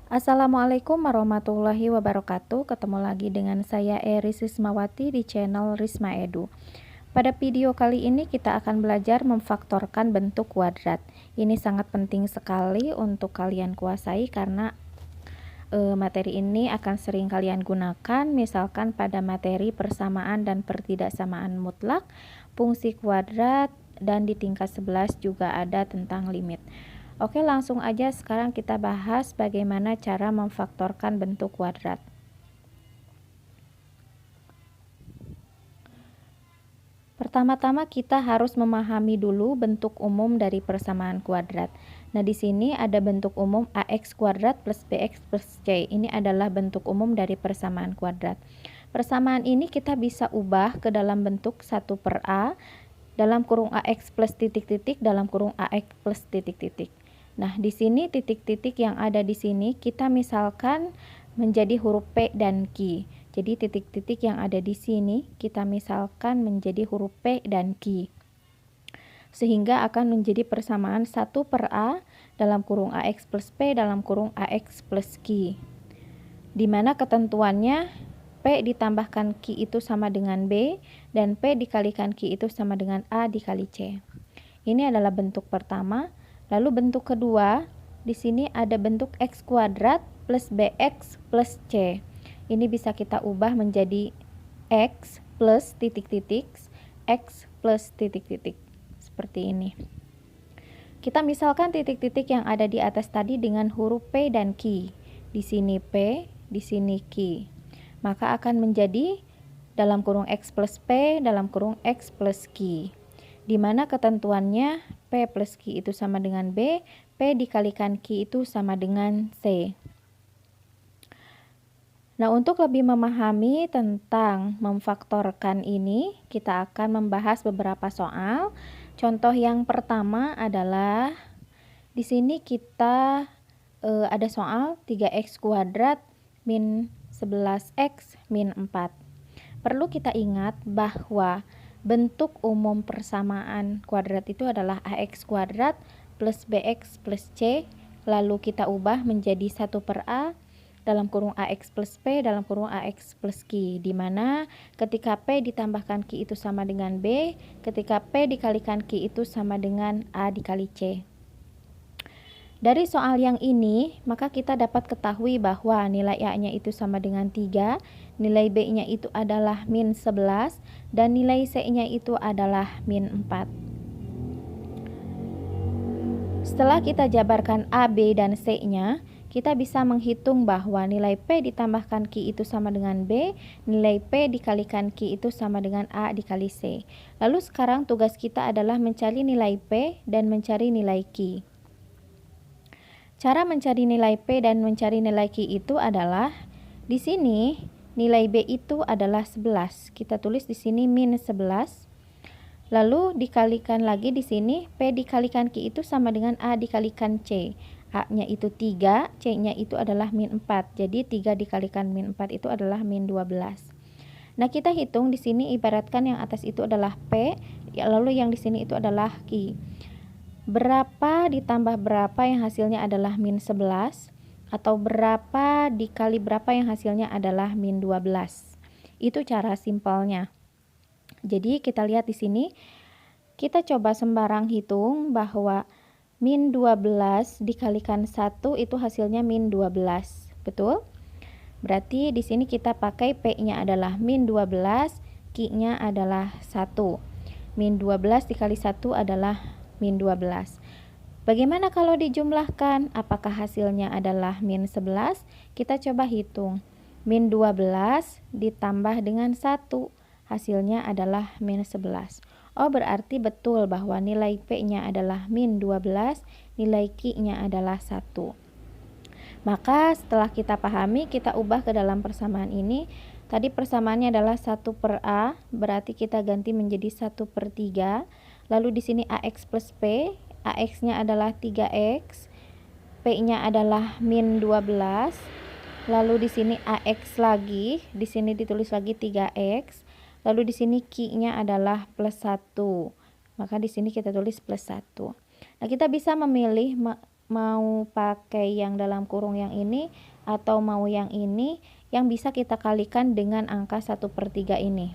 Assalamualaikum warahmatullahi wabarakatuh. Ketemu lagi dengan saya Eris Rismawati di channel Risma Edu. Pada video kali ini kita akan belajar memfaktorkan bentuk kuadrat. Ini sangat penting sekali untuk kalian kuasai karena materi ini akan sering kalian gunakan, misalkan pada materi persamaan dan pertidaksamaan mutlak, fungsi kuadrat, dan di tingkat 11 juga ada tentang limit. Oke, langsung aja sekarang kita bahas bagaimana cara memfaktorkan bentuk kuadrat. Pertama-tama kita harus memahami dulu bentuk umum dari persamaan kuadrat. Nah, di sini ada bentuk umum ax kuadrat plus bx plus c. Ini adalah bentuk umum dari persamaan kuadrat. Persamaan ini kita bisa ubah ke dalam bentuk 1/a dalam kurung ax plus titik-titik dalam kurung ax plus titik-titik. Nah, di sini titik-titik yang ada di sini kita misalkan menjadi huruf P dan Q. Jadi titik-titik yang ada di sini kita misalkan menjadi huruf P dan Q. Sehingga akan menjadi persamaan 1/a dalam kurung ax plus P dalam kurung ax plus Q. Dimana ketentuannya P ditambahkan Q itu sama dengan B dan P dikalikan Q itu sama dengan A dikali C. Ini adalah bentuk pertama. Lalu bentuk kedua, di sini ada bentuk x kuadrat plus bx plus c. Ini bisa kita ubah menjadi x plus titik-titik, x plus titik-titik. Seperti ini. Kita misalkan titik-titik yang ada di atas tadi dengan huruf P dan Q. Di sini P, di sini Q. Maka akan menjadi dalam kurung x plus P dalam kurung x plus Q. Di mana ketentuannya P plus Q itu sama dengan B, P dikalikan Q itu sama dengan C. Nah, untuk lebih memahami tentang memfaktorkan ini, kita akan membahas beberapa soal. Contoh yang pertama adalah di sini kita ada soal 3x kuadrat min 11x min 4. Perlu kita ingat bahwa bentuk umum persamaan kuadrat itu adalah ax kuadrat plus bx plus c, lalu kita ubah menjadi 1/a dalam kurung ax plus p dalam kurung ax plus q, dimana ketika p ditambahkan q itu sama dengan b, ketika p dikalikan q itu sama dengan a dikali c. Dari soal yang ini, maka kita dapat ketahui bahwa nilai A-nya itu sama dengan 3, nilai B-nya itu adalah min 11, dan nilai C-nya itu adalah min 4. Setelah kita jabarkan A, B, dan C-nya, kita bisa menghitung bahwa nilai P ditambahkan Q itu sama dengan B, nilai P dikalikan Q itu sama dengan A dikali C. Lalu sekarang tugas kita adalah mencari nilai P dan mencari nilai Q. Cara mencari nilai P dan mencari nilai Q itu adalah di sini nilai B itu adalah 11. Kita tulis di sini min 11. Lalu dikalikan lagi di sini P dikalikan Q itu sama dengan A dikalikan C. A-nya itu 3, C-nya itu adalah min 4. Jadi 3 dikalikan min 4 itu adalah min 12. Nah, kita hitung di sini ibaratkan yang atas itu adalah P, lalu yang di sini itu adalah Q. Berapa ditambah berapa yang hasilnya adalah min 11, atau berapa dikali berapa yang hasilnya adalah min 12. Itu cara simpelnya. Jadi kita lihat di sini, kita coba sembarang hitung bahwa min 12 dikalikan 1 itu hasilnya min 12. Betul? Berarti di sini kita pakai P-nya adalah min 12, Q-nya adalah 1. Min 12 dikali 1 adalah min 12. Bagaimana kalau dijumlahkan? Apakah hasilnya adalah min 11? Kita coba hitung. Min 12 ditambah dengan 1. Hasilnya adalah min 11. Oh, berarti betul bahwa nilai P-nya adalah min 12, nilai Q-nya adalah 1. Maka setelah kita pahami, kita ubah ke dalam persamaan ini. Tadi persamaannya adalah 1/a, berarti kita ganti menjadi 1/3. Lalu di sini ax plus p, ax-nya adalah 3x, p-nya adalah min 12. Lalu di sini ax lagi, di sini ditulis lagi 3x. Lalu di sini q-nya adalah plus 1. Maka di sini kita tulis plus 1. Nah, kita bisa memilih mau pakai yang dalam kurung yang ini atau mau yang ini, yang bisa kita kalikan dengan angka 1/3 ini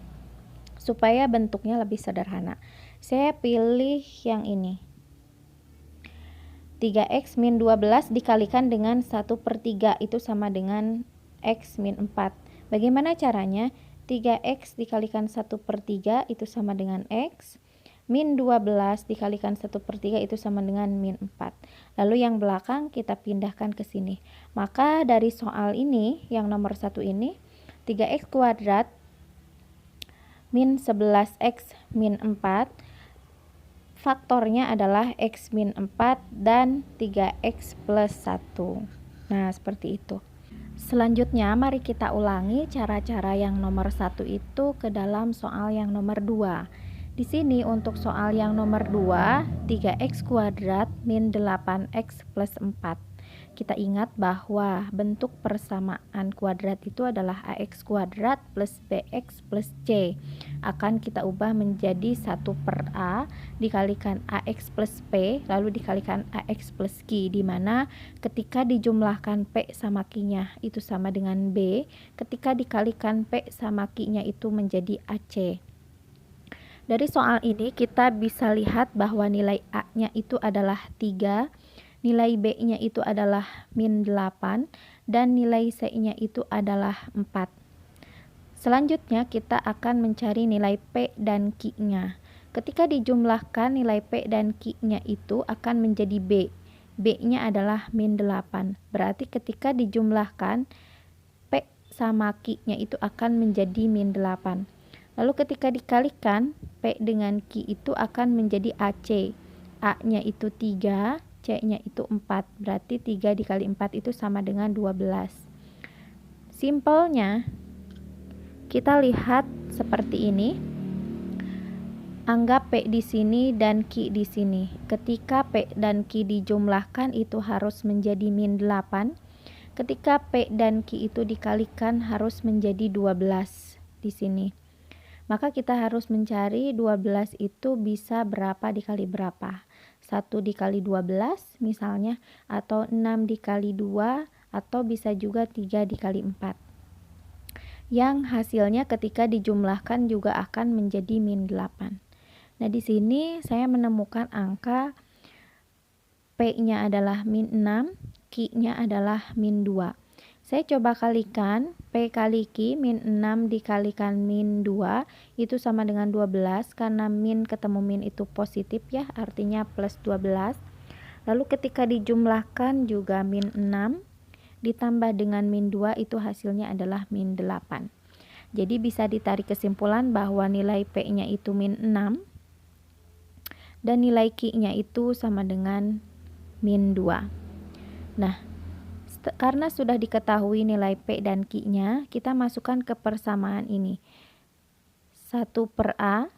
supaya bentuknya lebih sederhana. Saya pilih yang ini. 3x min 12 dikalikan dengan 1/3 itu sama dengan x min 4. Bagaimana caranya? 3x dikalikan 1/3 itu sama dengan x. Min 12 dikalikan 1/3 itu sama dengan min 4. Lalu yang belakang kita pindahkan ke sini. Maka dari soal ini, yang nomor 1 ini, 3x kuadrat min 11x min 4, faktornya adalah x min 4 dan 3x plus 1. Nah, seperti itu. Selanjutnya, mari kita ulangi cara-cara yang nomor 1 itu ke dalam soal yang nomor 2. Di sini untuk soal yang nomor 2, 3x kuadrat min 8x plus 4. Kita ingat bahwa bentuk persamaan kuadrat itu adalah ax kuadrat plus bx plus c. Akan kita ubah menjadi 1/a dikalikan ax plus p lalu dikalikan ax plus q, di mana ketika dijumlahkan p sama q-nya itu sama dengan b, ketika dikalikan p sama q-nya itu menjadi ac. Dari soal ini kita bisa lihat bahwa nilai a-nya itu adalah 3, nilai b-nya itu adalah min 8, dan nilai c-nya itu adalah 4. Selanjutnya kita akan mencari nilai p dan q-nya. Ketika dijumlahkan nilai p dan q-nya itu akan menjadi b. B-nya adalah min 8. Berarti ketika dijumlahkan p sama q-nya itu akan menjadi min 8. Lalu ketika dikalikan p dengan q itu akan menjadi ac. A-nya itu 3, C-nya itu 4. Berarti 3 dikali 4 itu sama dengan 12. Simpelnya kita lihat seperti ini. Anggap P di sini dan Q di sini. Ketika P dan Q dijumlahkan itu harus menjadi min 8. Ketika P dan Q itu dikalikan harus menjadi 12 di sini. Maka kita harus mencari 12 itu bisa berapa dikali berapa. 1 dikali 12 misalnya, atau 6 dikali 2, atau bisa juga 3 dikali 4. Yang hasilnya ketika dijumlahkan juga akan menjadi min 8. Nah, di sini saya menemukan angka P-nya adalah min 6, Q-nya adalah min 2. Saya coba kalikan, P kali Q min 6 dikalikan min 2 itu sama dengan 12, karena min ketemu min itu positif ya, artinya plus 12. Lalu ketika dijumlahkan juga min 6 ditambah dengan min 2 itu hasilnya adalah min 8. Jadi bisa ditarik kesimpulan bahwa nilai P-nya itu min 6 dan nilai Q-nya itu sama dengan min 2. Nah, karena sudah diketahui nilai P dan Q-nya, kita masukkan ke persamaan ini. 1/a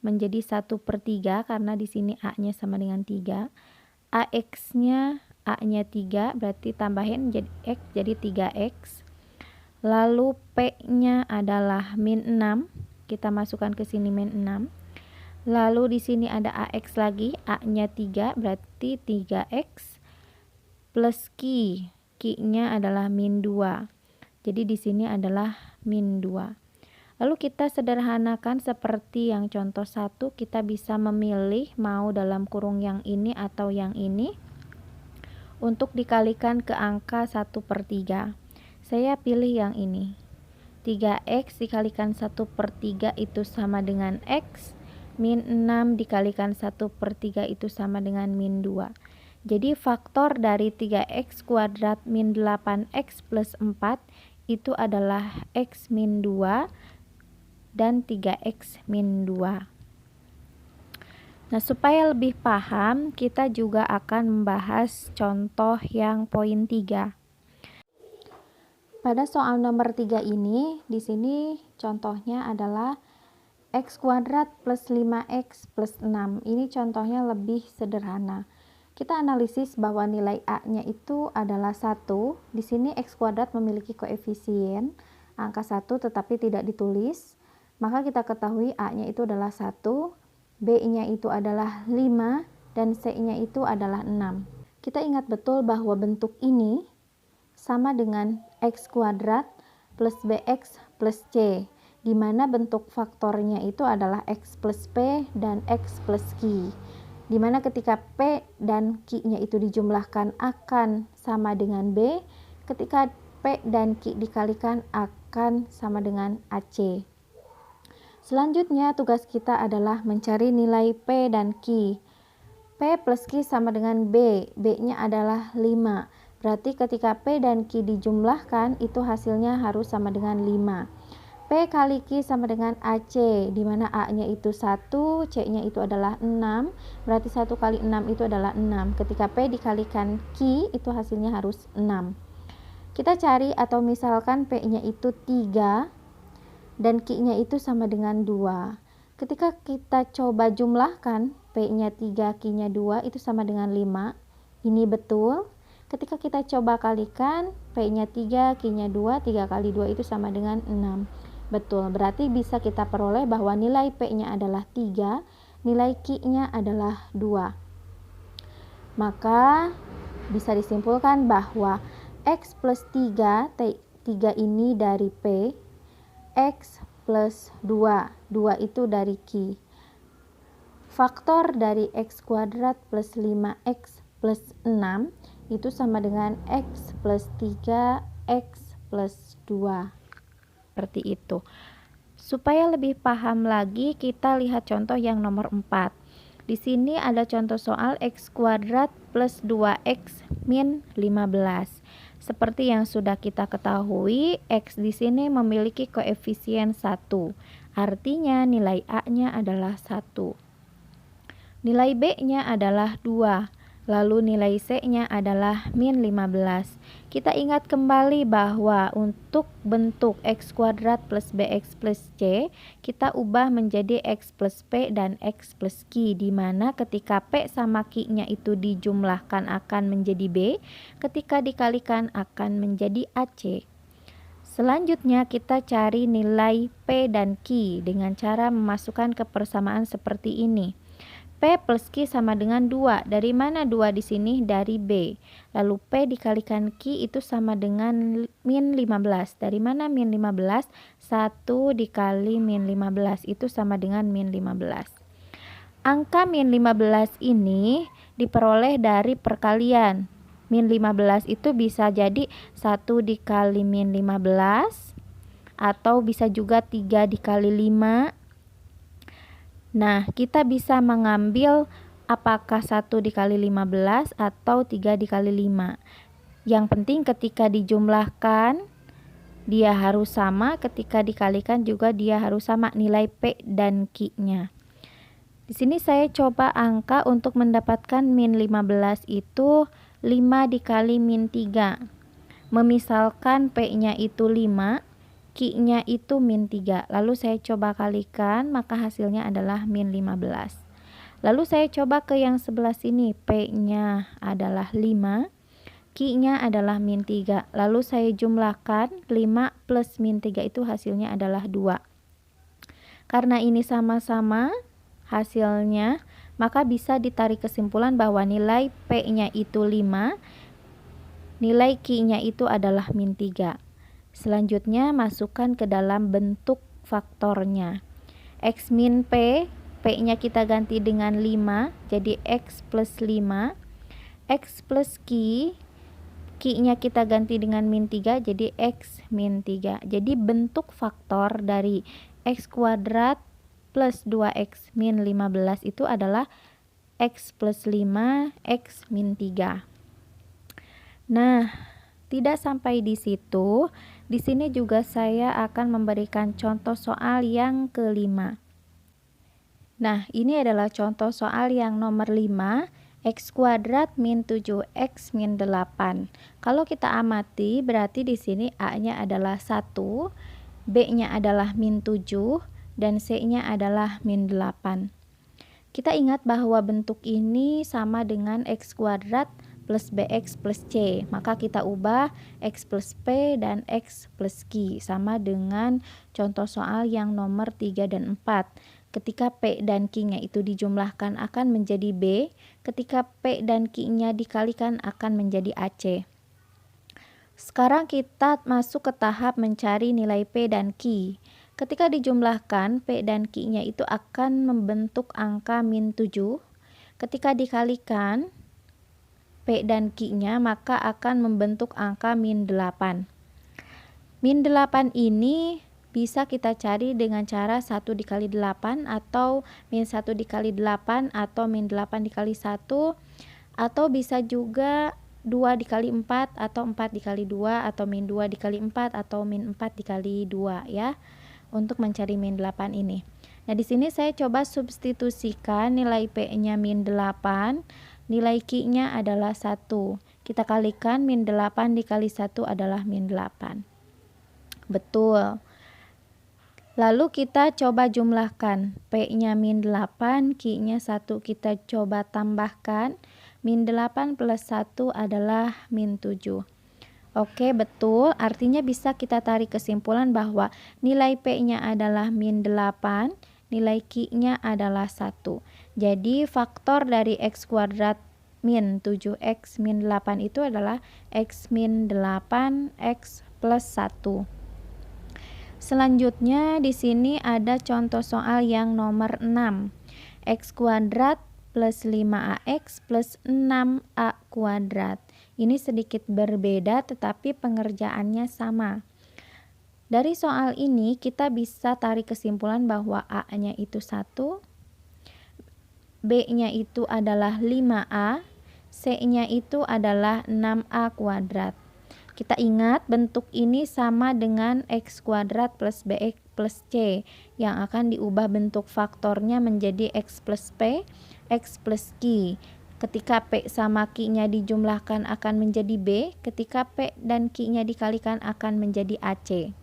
menjadi 1/3 karena di sini A-nya sama dengan 3. AX-nya A-nya 3, berarti tambahin jadi X jadi 3X. Lalu P-nya adalah min 6. Kita masukkan ke sini min 6. Lalu di sini ada AX lagi, A-nya 3, berarti 3X plus Q. Q-nya adalah min 2. Jadi di sini adalah min 2. Lalu kita sederhanakan seperti yang contoh 1, kita bisa memilih mau dalam kurung yang ini atau yang ini untuk dikalikan ke angka 1/3. Saya pilih yang ini. 3x dikalikan 1/3 itu sama dengan x, min 6 dikalikan 1/3 itu sama dengan min 2. Jadi faktor dari 3x kuadrat min 8x plus 4 itu adalah x min 2 dan 3x min 2. Nah, supaya lebih paham, kita juga akan membahas contoh yang poin 3. Pada soal nomor 3 ini, di sini contohnya adalah x kuadrat plus 5x plus 6. Ini contohnya lebih sederhana. Kita analisis bahwa nilai A-nya itu adalah 1. Di sini x kuadrat memiliki koefisien angka 1 tetapi tidak ditulis. Maka kita ketahui A-nya itu adalah 1, B-nya itu adalah 5, dan C-nya itu adalah 6. kita ingat betul bahwa bentuk ini sama dengan x kuadrat plus bx plus c, di mana bentuk faktornya itu adalah x plus p dan x plus q, di mana ketika p dan q-nya itu dijumlahkan akan sama dengan b, ketika p dan q dikalikan akan sama dengan ac. Selanjutnya tugas kita adalah mencari nilai p dan q. P plus Q sama dengan B, B-nya adalah 5. Berarti ketika P dan Q dijumlahkan, itu hasilnya harus sama dengan 5. P kali Q sama dengan AC, di mana A-nya itu 1, C-nya itu adalah 6. Berarti 1 kali 6 itu adalah 6. Ketika P dikalikan Q, itu hasilnya harus 6. Kita cari atau misalkan P-nya itu 3, dan Q-nya itu sama dengan 2. Ketika kita coba jumlahkan, P-nya 3, Q-nya 2 itu sama dengan 5. Ini betul. Ketika kita coba kalikan, P-nya 3, Q-nya 2, 3 kali 2 itu sama dengan 6. Betul, berarti bisa kita peroleh bahwa nilai P-nya adalah 3, nilai Q-nya adalah 2. Maka bisa disimpulkan bahwa X plus 3, 3 ini dari P, X plus 2, 2 itu dari Q. Faktor dari x kuadrat plus 5x plus 6 itu sama dengan x plus 3, x plus 2. Seperti itu. Supaya lebih paham lagi, kita lihat contoh yang nomor 4. Di sini ada contoh soal x kuadrat plus 2x min 15. Seperti yang sudah kita ketahui, x di sini memiliki koefisien 1. Artinya nilai A-nya adalah 1. Nilai B-nya adalah 2. Lalu nilai C-nya adalah min 15. Kita ingat kembali bahwa untuk bentuk x kuadrat plus bx plus c, kita ubah menjadi x plus p dan x plus q, di mana ketika p sama q-nya itu dijumlahkan akan menjadi b, ketika dikalikan akan menjadi ac. Selanjutnya kita cari nilai p dan q dengan cara memasukkan kebersamaan seperti ini. P plus Q sama dengan 2. Dari mana 2 di sini? Dari B. Lalu P dikalikan Q itu sama dengan min 15. Dari mana min 15? 1 dikali min 15 itu sama dengan min 15. Angka min 15 ini diperoleh dari perkalian. Min 15 itu bisa jadi 1 dikali min 15, atau bisa juga 3 dikali 5. Nah, kita bisa mengambil apakah 1 dikali 15 atau 3 dikali 5. Yang penting ketika dijumlahkan, dia harus sama. Ketika dikalikan juga dia harus sama nilai P dan Q-nya. Di sini saya coba angka untuk mendapatkan min 15 itu 5 dikali min 3. Memisalkan P-nya itu 5. Q-nya itu min 3. Lalu saya coba kalikan, maka hasilnya adalah min 15. Lalu saya coba ke yang sebelah sini. P-nya adalah 5. Q-nya adalah min 3. Lalu saya jumlahkan, 5 plus min 3 itu hasilnya adalah 2. Karena ini sama-sama hasilnya, maka bisa ditarik kesimpulan bahwa nilai P-nya itu 5. Nilai Q-nya itu adalah min 3. Selanjutnya masukkan ke dalam bentuk faktornya. X min P, P-nya kita ganti dengan 5, jadi X plus 5. X plus Q, Q-nya kita ganti dengan min 3, jadi X min 3. Jadi bentuk faktor dari X kuadrat plus 2X min 15 itu adalah X plus 5, X min 3. Nah, tidak sampai di situ. Di sini juga saya akan memberikan contoh soal yang kelima. Nah, ini adalah contoh soal yang nomor 5, x kuadrat min 7x min 8. Kalau kita amati, berarti di sini A-nya adalah 1, B-nya adalah min 7, dan C-nya adalah min 8. Kita ingat bahwa bentuk ini sama dengan x kuadrat plus bx plus c, maka kita ubah x plus p dan x plus q sama dengan contoh soal yang nomor 3 dan 4. Ketika P dan Q-nya itu dijumlahkan akan menjadi B, ketika P dan Q-nya dikalikan akan menjadi AC. Sekarang kita masuk ke tahap mencari nilai P dan Q. Ketika dijumlahkan, P dan Q-nya itu akan membentuk angka -7. Ketika dikalikan P dan Q-nya maka akan membentuk angka -8. -8 ini bisa kita cari dengan cara 1 dikali 8 atau -1 dikali 8 atau -8 dikali 1, atau bisa juga 2 dikali 4 atau 4 dikali 2 atau -2 dikali 4 atau -4 dikali 2 ya, untuk mencari -8 ini. Nah, di sini saya coba substitusikan nilai P-nya -8, nilai Q-nya adalah 1. Kita kalikan -8 dikali 1 adalah -8. Betul. Lalu kita coba jumlahkan. P-nya -8, Q-nya 1. Kita coba tambahkan. -8 plus 1 adalah -7. Oke, betul. Artinya bisa kita tarik kesimpulan bahwa nilai P-nya adalah -8, nilai Q-nya adalah 1. Jadi faktor dari X kuadrat min 7X min 8 itu adalah X min 8 X plus 1. Selanjutnya di sini ada contoh soal yang nomor 6. X kuadrat plus 5AX plus 6A kuadrat. Ini sedikit berbeda tetapi pengerjaannya sama. Dari soal ini kita bisa tarik kesimpulan bahwa A-nya itu 1, B-nya itu adalah 5A, C-nya itu adalah 6A kuadrat. Kita ingat bentuk ini sama dengan X kuadrat plus BX plus C yang akan diubah bentuk faktornya menjadi X plus P, X plus Q. Ketika P sama Q-nya dijumlahkan akan menjadi B, ketika P dan Q-nya dikalikan akan menjadi AC.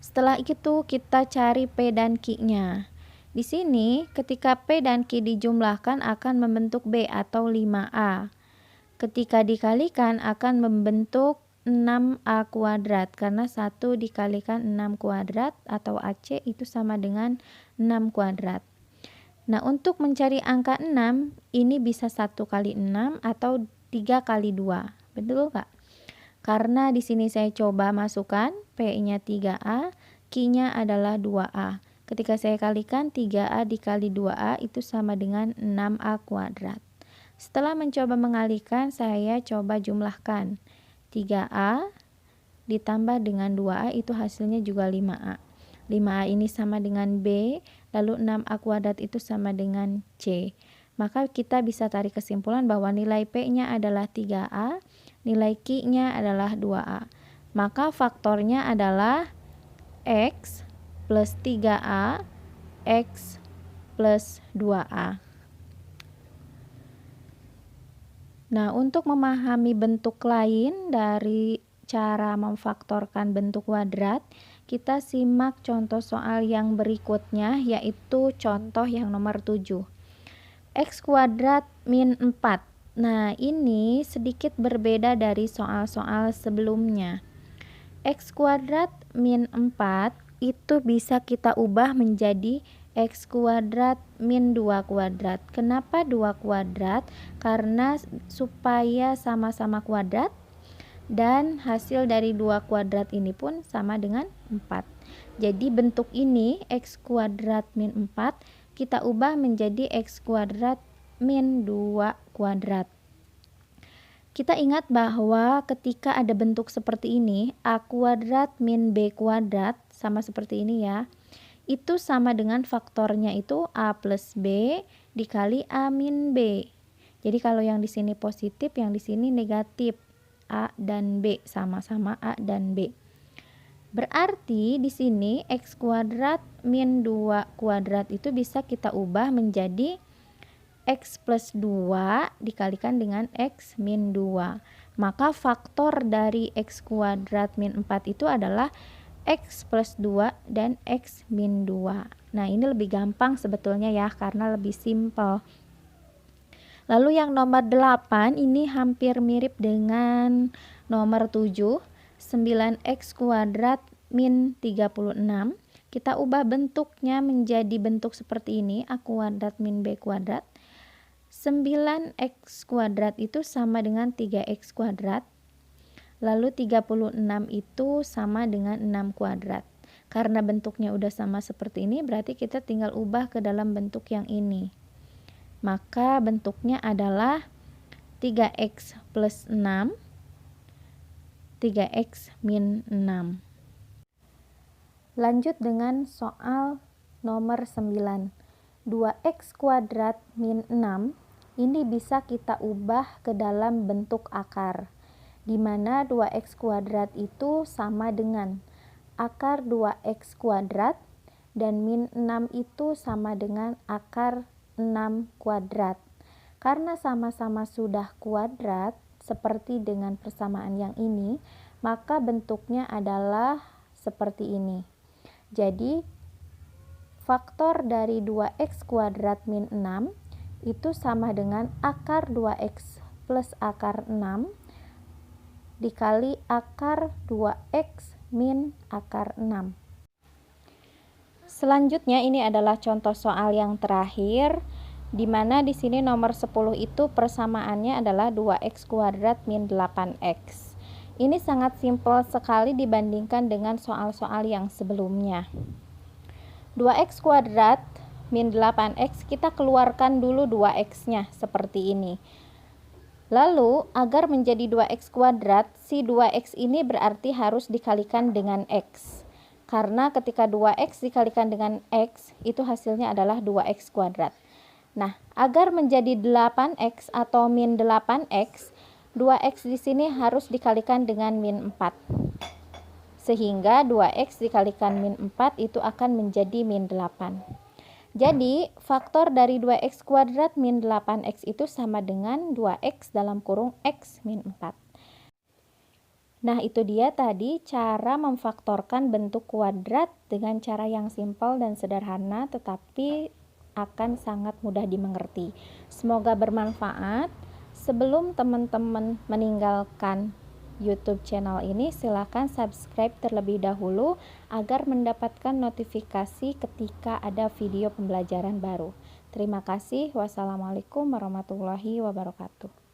Setelah itu kita cari P dan Q-nya. Di sini ketika P dan Q dijumlahkan akan membentuk B atau 5A. Ketika dikalikan akan membentuk 6A kuadrat karena 1 dikalikan 6 kuadrat atau AC itu sama dengan 6 kuadrat. Nah, untuk mencari angka 6 ini bisa 1 kali 6 atau 3 kali 2. Betul nggak? Karena di sini saya coba masukkan P-nya 3A, Q-nya adalah 2A. Ketika saya kalikan 3A dikali 2A itu sama dengan 6A kuadrat. Setelah mencoba mengalihkan, saya coba jumlahkan. 3A ditambah dengan 2A itu hasilnya juga 5A. 5A ini sama dengan B, lalu 6A kuadrat itu sama dengan C. Maka kita bisa tarik kesimpulan bahwa nilai P-nya adalah 3A, nilai Q-nya adalah 2A. Maka faktornya adalah X plus 3A, X plus 2A. Nah, untuk memahami bentuk lain dari cara memfaktorkan bentuk kuadrat, kita simak contoh soal yang berikutnya, yaitu contoh yang nomor 7. X kuadrat min 4. Nah, ini sedikit berbeda dari soal-soal sebelumnya. X kuadrat min 4 itu bisa kita ubah menjadi X kuadrat min 2 kuadrat. Kenapa 2 kuadrat? Karena supaya sama-sama kuadrat dan hasil dari 2 kuadrat ini pun sama dengan 4. Jadi bentuk ini X kuadrat min 4 kita ubah menjadi X kuadrat min 2 kuadrat. Kita ingat bahwa ketika ada bentuk seperti ini, A kuadrat min B kuadrat sama seperti ini ya, itu sama dengan faktornya itu A plus B dikali A min B. Jadi kalau yang di sini positif, yang di sini negatif. A dan B sama-sama A dan B. Berarti di sini X kuadrat min 2 kuadrat itu bisa kita ubah menjadi X plus 2 dikalikan dengan X min 2. Maka faktor dari X kuadrat min 4 itu adalah X plus 2 dan X min 2. Nah, ini lebih gampang sebetulnya ya, karena lebih simpel. Lalu yang nomor 8 ini hampir mirip dengan nomor 7. 9X kuadrat min 36. kita ubah bentuknya menjadi bentuk seperti ini, A kuadrat min B kuadrat. 9x kuadrat itu sama dengan 3x kuadrat. Lalu 36 itu sama dengan 6 kuadrat. Karena bentuknya udah sama seperti ini, berarti kita tinggal ubah ke dalam bentuk yang ini. Maka bentuknya adalah 3x plus 6, 3x min 6. Lanjut dengan soal nomor 9. 2x kuadrat min 6 ini bisa kita ubah ke dalam bentuk akar, di mana 2x kuadrat itu sama dengan akar 2x kuadrat dan min 6 itu sama dengan akar 6 kuadrat. Karena sama-sama sudah kuadrat, seperti dengan persamaan yang ini, maka bentuknya adalah seperti ini. Jadi, faktor dari 2x kuadrat min 6 itu sama dengan akar 2x plus akar 6 dikali akar 2x min akar 6. Selanjutnya ini adalah contoh soal yang terakhir, di mana di sini nomor 10 itu persamaannya adalah 2x kuadrat min 8x. Ini sangat simpel sekali dibandingkan dengan soal-soal yang sebelumnya. 2x kuadrat min 8x kita keluarkan dulu 2x-nya seperti ini. Lalu agar menjadi 2x kuadrat, si 2x ini berarti harus dikalikan dengan x. Karena ketika 2x dikalikan dengan x, itu hasilnya adalah 2x kuadrat. Nah, agar menjadi 8x atau min 8x, 2x di sini harus dikalikan dengan min 4. Sehingga 2x dikalikan min 4 itu akan menjadi min 8. Jadi, faktor dari 2x kuadrat min 8x itu sama dengan 2x dalam kurung x min 4. Nah, itu dia tadi cara memfaktorkan bentuk kuadrat dengan cara yang simpel dan sederhana, tetapi akan sangat mudah dimengerti. Semoga bermanfaat. Sebelum teman-teman meninggalkan YouTube channel ini, silakan subscribe terlebih dahulu agar mendapatkan notifikasi ketika ada video pembelajaran baru. Terima kasih. Wassalamualaikum warahmatullahi wabarakatuh.